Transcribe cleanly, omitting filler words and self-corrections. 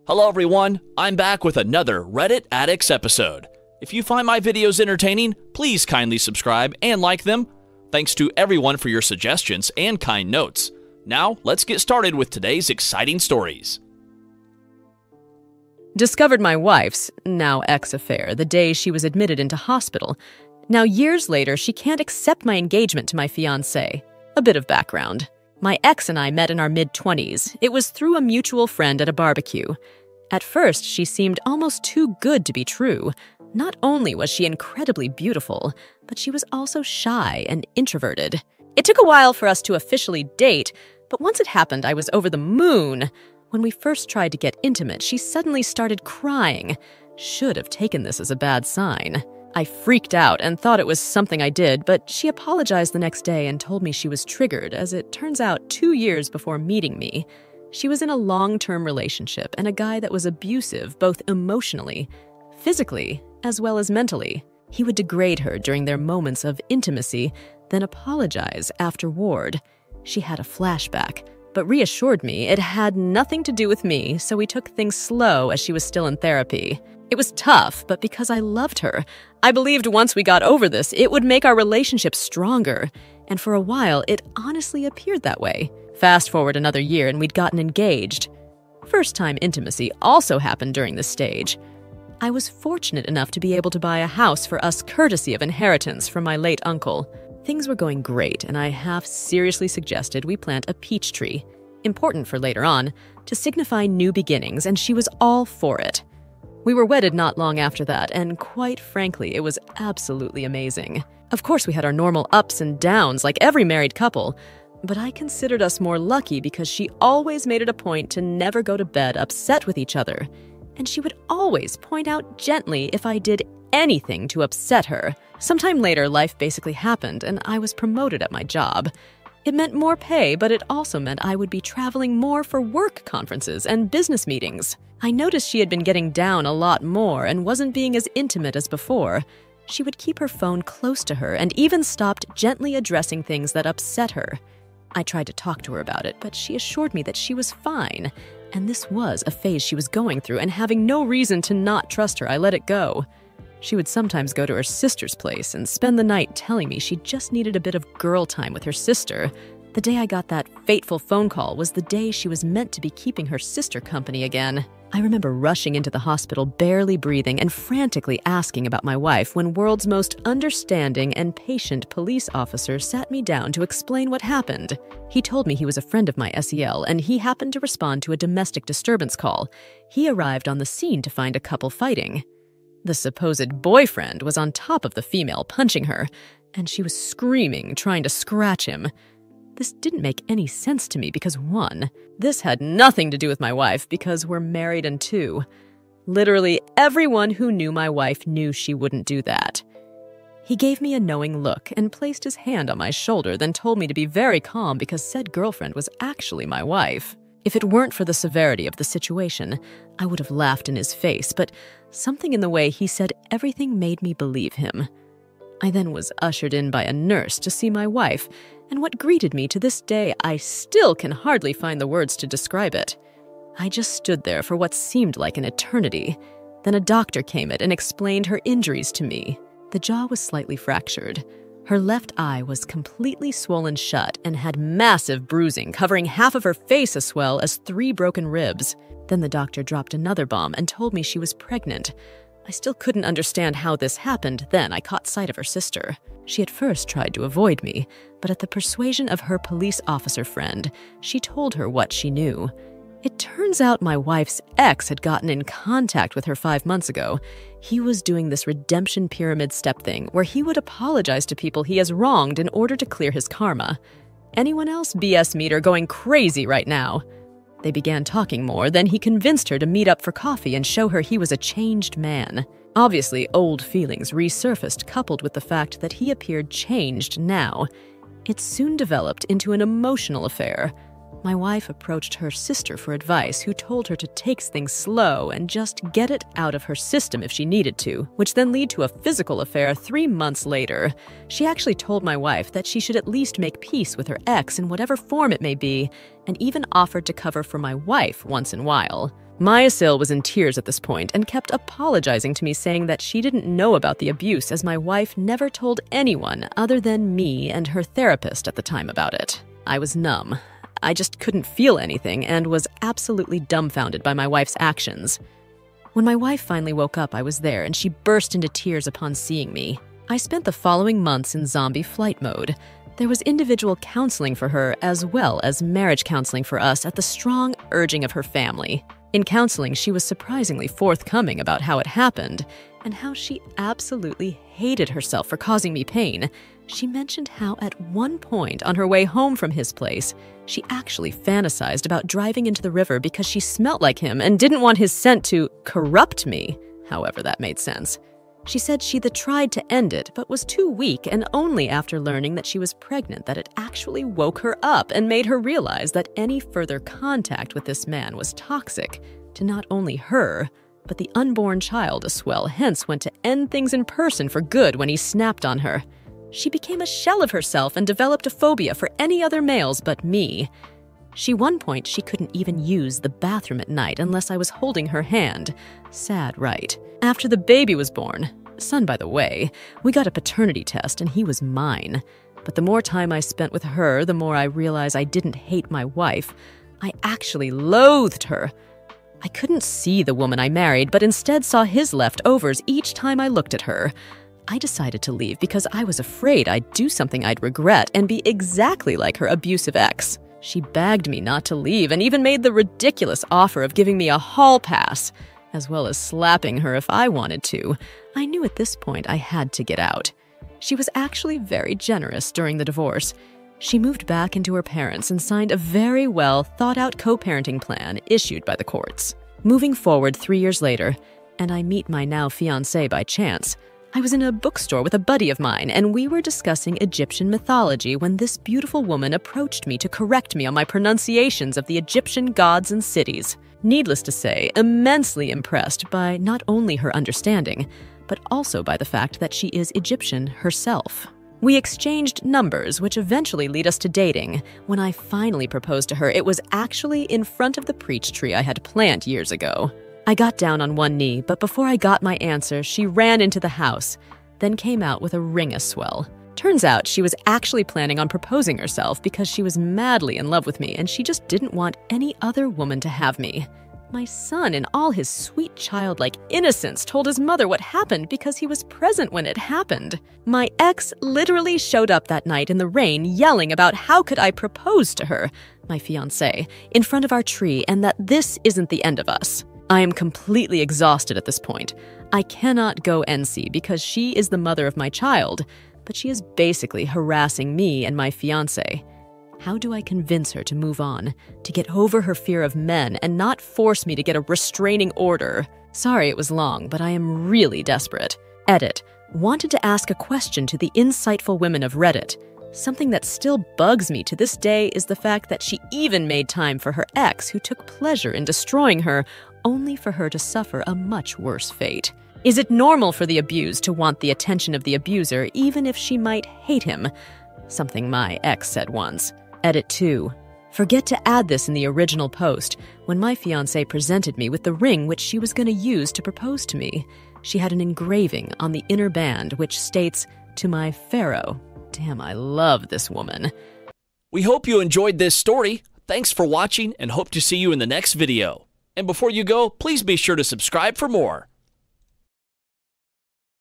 Hello everyone, I'm back with another Reddit Addicts episode. If you find my videos entertaining, please kindly subscribe and like them. Thanks to everyone for your suggestions and kind notes. Now, let's get started with today's exciting stories. Discovered my wife's, now ex, affair the day she was admitted into hospital. Now, years later, she can't accept my engagement to my fiancé. A bit of background. My ex and I met in our mid-20s. It was through a mutual friend at a barbecue. At first, she seemed almost too good to be true. Not only was she incredibly beautiful, but she was also shy and introverted. It took a while for us to officially date, but once it happened, I was over the moon. When we first tried to get intimate, she suddenly started crying. Should have taken this as a bad sign. I freaked out and thought it was something I did, but she apologized the next day and told me she was triggered, as it turns out 2 years before meeting me. She was in a long-term relationship and a guy that was abusive both emotionally, physically, as well as mentally. He would degrade her during their moments of intimacy, then apologize afterward. She had a flashback, but reassured me it had nothing to do with me, so we took things slow as she was still in therapy. It was tough, but because I loved her, I believed once we got over this, it would make our relationship stronger. And for a while, it honestly appeared that way. Fast forward another year and we'd gotten engaged. First-time intimacy also happened during this stage. I was fortunate enough to be able to buy a house for us courtesy of inheritance from my late uncle. Things were going great, and I half seriously suggested we plant a peach tree, important for later on, to signify new beginnings, and she was all for it. We were wedded not long after that, and quite frankly, it was absolutely amazing. Of course, we had our normal ups and downs like every married couple, but I considered us more lucky because she always made it a point to never go to bed upset with each other, and she would always point out gently if I did anything to upset her. Sometime later, life basically happened, and I was promoted at my job. It meant more pay, but it also meant I would be traveling more for work conferences and business meetings. I noticed she had been getting down a lot more and wasn't being as intimate as before. She would keep her phone close to her and even stopped gently addressing things that upset her. I tried to talk to her about it, but she assured me that she was fine, and this was a phase she was going through, and having no reason to not trust her, I let it go. She would sometimes go to her sister's place and spend the night telling me she just needed a bit of girl time with her sister. The day I got that fateful phone call was the day she was meant to be keeping her sister company again. I remember rushing into the hospital, barely breathing, and frantically asking about my wife when world's most understanding and patient police officer sat me down to explain what happened. He told me he was a friend of my SEL, and he happened to respond to a domestic disturbance call. He arrived on the scene to find a couple fighting. The supposed boyfriend was on top of the female, punching her, and she was screaming, trying to scratch him. This didn't make any sense to me because, 1, this had nothing to do with my wife because we're married, and 2, literally everyone who knew my wife knew she wouldn't do that. He gave me a knowing look and placed his hand on my shoulder, then told me to be very calm because said girlfriend was actually my wife. If it weren't for the severity of the situation, I would have laughed in his face, but something in the way he said everything made me believe him. I then was ushered in by a nurse to see my wife, and what greeted me to this day, I still can hardly find the words to describe it. I just stood there for what seemed like an eternity. Then a doctor came in and explained her injuries to me. The jaw was slightly fractured. Her left eye was completely swollen shut and had massive bruising covering half of her face as well as 3 broken ribs. Then the doctor dropped another bomb and told me she was pregnant. I still couldn't understand how this happened. Then I caught sight of her sister. She at first tried to avoid me, but at the persuasion of her police officer friend, she told her what she knew. It turns out my wife's ex had gotten in contact with her 5 months ago. He was doing this redemption pyramid step thing where he would apologize to people he has wronged in order to clear his karma. Anyone else BS meter going crazy right now? They began talking more, then he convinced her to meet up for coffee and show her he was a changed man. Obviously, old feelings resurfaced coupled with the fact that he appeared changed now. It soon developed into an emotional affair. My wife approached her sister for advice, who told her to take things slow and just get it out of her system if she needed to, which then led to a physical affair 3 months later. She actually told my wife that she should at least make peace with her ex in whatever form it may be, and even offered to cover for my wife once in a while. Maya Sil was in tears at this point and kept apologizing to me, saying that she didn't know about the abuse as my wife never told anyone other than me and her therapist at the time about it. I was numb. I just couldn't feel anything and was absolutely dumbfounded by my wife's actions. When my wife finally woke up, I was there, and she burst into tears upon seeing me. I spent the following months in zombie flight mode. There was individual counseling for her as well as marriage counseling for us at the strong urging of her family. In counseling, she was surprisingly forthcoming about how it happened and how she absolutely hated herself for causing me pain. She mentioned how at one point on her way home from his place, she actually fantasized about driving into the river because she smelt like him and didn't want his scent to corrupt me, however that made sense. She said she'd tried to end it, but was too weak, and only after learning that she was pregnant that it actually woke her up and made her realize that any further contact with this man was toxic to not only her, but the unborn child as well, hence went to end things in person for good when he snapped on her. She became a shell of herself and developed a phobia for any other males but me. One point, she couldn't even use the bathroom at night unless I was holding her hand. Sad, right? After the baby was born, son by the way, we got a paternity test and he was mine. But the more time I spent with her, the more I realized I didn't hate my wife. I actually loathed her. I couldn't see the woman I married, but instead saw his leftovers each time I looked at her. I decided to leave because I was afraid I'd do something I'd regret and be exactly like her abusive ex. She begged me not to leave and even made the ridiculous offer of giving me a hall pass, as well as slapping her if I wanted to. I knew at this point I had to get out. She was actually very generous during the divorce. She moved back into her parents and signed a very well thought-out co-parenting plan issued by the courts. Moving forward 3 years later, and I meet my now fiancé by chance. I was in a bookstore with a buddy of mine, and we were discussing Egyptian mythology when this beautiful woman approached me to correct me on my pronunciations of the Egyptian gods and cities. Needless to say, immensely impressed by not only her understanding, but also by the fact that she is Egyptian herself. We exchanged numbers, which eventually lead us to dating. When I finally proposed to her, it was actually in front of the peach tree I had planted years ago. I got down on one knee, but before I got my answer, she ran into the house, then came out with a ring a swell. Turns out she was actually planning on proposing herself because she was madly in love with me and she just didn't want any other woman to have me. My son, in all his sweet childlike innocence, told his mother what happened because he was present when it happened. My ex literally showed up that night in the rain yelling about how could I propose to her, my fiancé, in front of our tree and that this isn't the end of us. I am completely exhausted at this point. I cannot go NC because she is the mother of my child, but she is basically harassing me and my fiancé. How do I convince her to move on, to get over her fear of men and not force me to get a restraining order? Sorry it was long, but I am really desperate. Edit. Wanted to ask a question to the insightful women of Reddit. Something that still bugs me to this day is the fact that she even made time for her ex who took pleasure in destroying her, only for her to suffer a much worse fate. Is it normal for the abused to want the attention of the abuser even if she might hate him? Something my ex said once. Edit 2. Forget to add this in the original post. When my fiancé presented me with the ring which she was going to use to propose to me, she had an engraving on the inner band which states, "To my pharaoh." Damn, I love this woman. We hope you enjoyed this story. Thanks for watching and hope to see you in the next video. And before you go, please be sure to subscribe for more.